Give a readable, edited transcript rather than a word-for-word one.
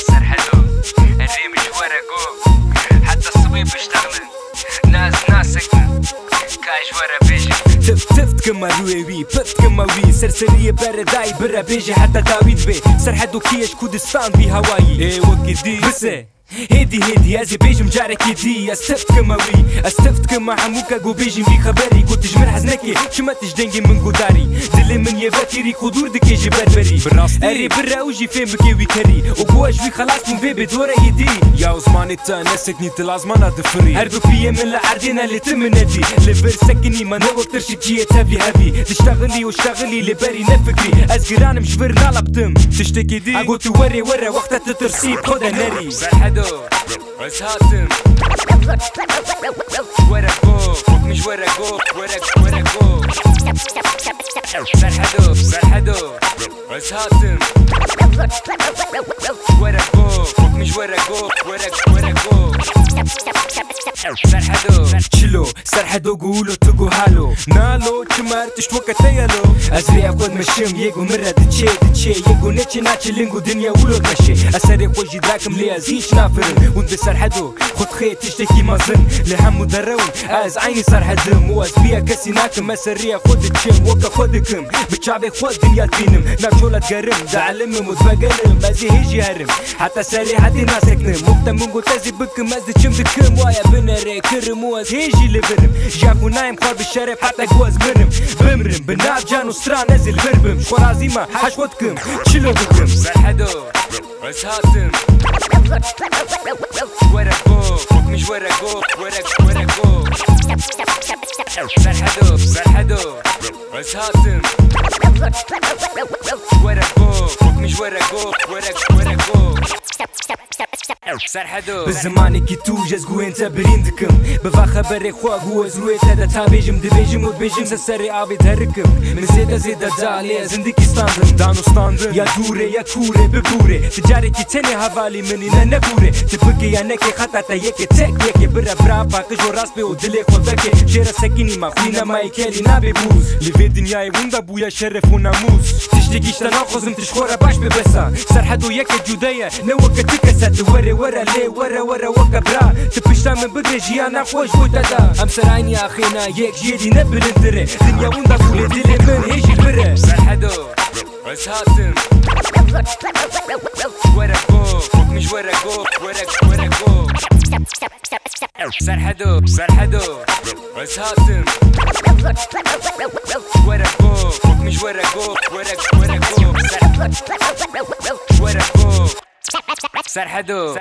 سرحدو الريم ورقو حتى الصبيب اشتغلن ناسك كاش ورا بيجي تفت كما رويوي بفت كما وي سرسرية برداي برا بيجي حتى داويد بي سرحدو كيش كردستان بي هواي ايه وكدي بسه هيدي ازي بيجي مجارك يدي استفت كما وي استفت كما حموكا جو بيجي بي خبري قلت جمر حزنكي شما تجدنجي من قداري دلي من يباتي ريكو دور دكي جي بربري اري برا وجي فين بكي ويكري وقواش وي خلاص من بيبي دورا يدي يا عثماني تانسكني تلازمانا دفري هردو بيه من العردينا اللي تمندي لبر سكني ما نوقتر شكية تابلي هبي تشتغلي واشتغلي لبري نفكري ازقران مشفر نالبتم تشتكي دي اقول توري ورا وقتها تترسيب خدا ناري بس هاتم ورقو فوق مش ورقو ورقو سرحدو بس هاتم ورقو فوق مش ورقو سرحدو سرحدو قولو تقو هالو نالو تشمار تشتوكا تيالو ازري اخود مشم يقو مرة دتشي يقو نتشي ناتشي لنقو دنيا ولو تمشي اسري خوجي دراكم لي ازيش نافرن وانت سرحدو خد خيط تشتكي مازن لهم درون از عيني سرحدم واز بيا كسي ناكم اسري اخود تشم وكا خودكم بتشعبي خود دنيا تبينم ناكشولا تقرم دعلم متبقرم ازي هيجي هرم حتى سري حدي ناسكنم مبتا منقو تزي بكم ازي تشمدكم وايا بنري كرم واز هيجي لبرم جاكو نايم خار بالشرف حتى قواز بمرم بناب جانو ستران نزل بربم شخورازيما حشوتكم شلو بكم سرحدو بس هاتم ورقو فوق مش ورقو سرحدو بس هاتم ورقو فوق مش ورقو سرحدو بالزماني كي توجز قو انت بريندكم بفا خبري خوا قو زرويت هذا تابيجم دبيجم وبيجم سسري عابي تهركم من زيدا دالي زندكي ستاندن دانو ستاندن يا دوري يا كوري ببوري تجاري كي تاني هفالي مني ننبوري تبكي يا نكي خطاتا يكي تك يكي برا برافا قجو راسبي ودلي خودكي جيرا سكيني ما خوينا ما يكالي نابي بوز لفي دنياي وندا بويا شرف وناموس تشتكيش تناقض متشخورة باش ببسا سرحدو يكي جودية نوكا تكسات ورا لي ورا وكا برا تبشتا من بدري جيانا خوش بوتادا امسر عيني اخينا يك جيدي نبل اندري دنيا وندا بولي دلي من هيجي البرا سرحدو بس هاتم ورقو فوق مش ورقو سرحدو بس هاتم ورقو فوق مش ورقو سرحدو